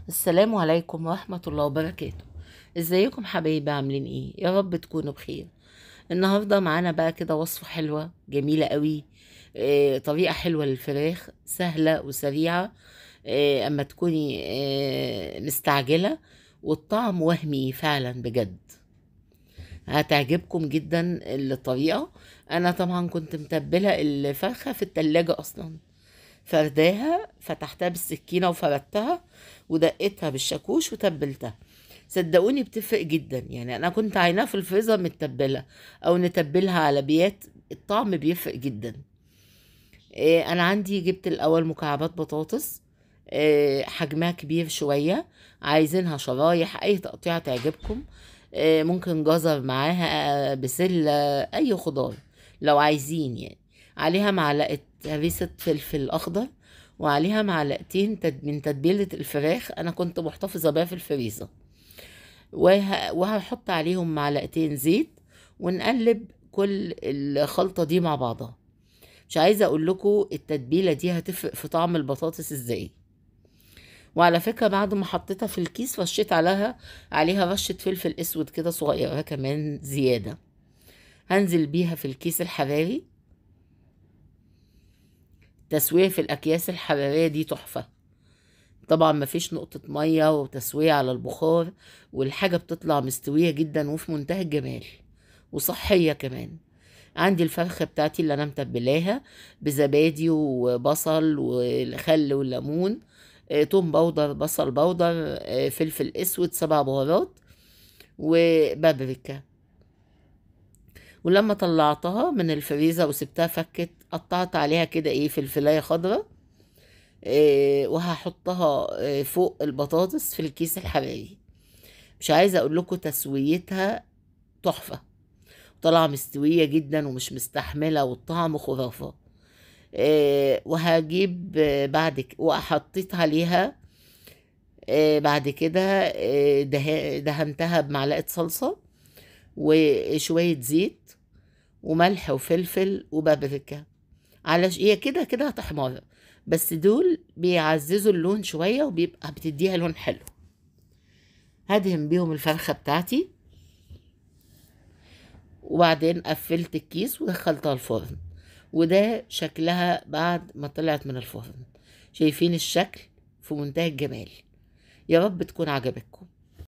السلام عليكم ورحمة الله وبركاته. ازيكم حبايبي، عاملين ايه؟ يا رب تكونوا بخير. النهاردة معانا بقى كده وصفة حلوة جميلة قوي. طريقة حلوة للفراخ، سهلة وسريعة. اما تكوني مستعجلة، والطعم وهمي فعلا بجد. هتعجبكم جدا الطريقة. انا طبعا كنت متبلة الفرخة في التلاجة اصلا، فرداها فتحتها بالسكينة وفردتها ودقتها بالشاكوش وتبلتها. صدقوني بتفرق جدا، يعني انا كنت عيناها في الفريزر متبلة او نتبلها على بيات، الطعم بيفرق جدا. انا عندي جبت الاول مكعبات بطاطس، حجمها كبير شوية، عايزينها شرايح اي تقطيعة تعجبكم. ممكن جزر معاها، بسلة، اي خضار لو عايزين يعني. عليها معلقة هريسة فلفل اخضر، وعليها معلقتين من تتبيلة الفراخ، انا كنت محتفظة بيها في الفريزر. وهحط عليهم معلقتين زيت، ونقلب كل الخلطة دي مع بعضها. مش عايزة اقول لكم التتبيلة دي هتفرق في طعم البطاطس ازاي. وعلى فكرة بعد ما حطيتها في الكيس رشيت عليها رشة فلفل اسود كده صغيرة كمان زيادة. هنزل بيها في الكيس الحراري. تسوية في الاكياس الحرارية دي تحفة. طبعا مفيش نقطة مية، وتسوية على البخار، والحاجة بتطلع مستوية جدا وفي منتهى الجمال، وصحية كمان. عندي الفرخة بتاعتي اللي أنا متبلاها بزبادي وبصل والخل والليمون، توم باودر، بصل باودر، فلفل أسود، 7 بهارات، وبابريكا. ولما طلعتها من الفريزر وسبتها فكت، قطعت عليها كده فلفلاية خضراء، وهحطها فوق البطاطس في الكيس الحراري. مش عايزة أقول لكم تسويتها تحفة، طالعة مستوية جدا ومش مستحملة، والطعم خرافة. وهجيب وحطيت عليها بعد كده، دهنتها بمعلقة صلصة وشوية زيت وملح وفلفل وبابريكا. هي كده كده هتحمر، بس دول بيعززوا اللون شوية وبيبقى بتديها لون حلو. هدهن بيهم الفرخة بتاعتي، وبعدين قفلت الكيس ودخلتها الفرن. وده شكلها بعد ما طلعت من الفرن. شايفين الشكل؟ في منتهى الجمال. يا رب تكون عجبتكم.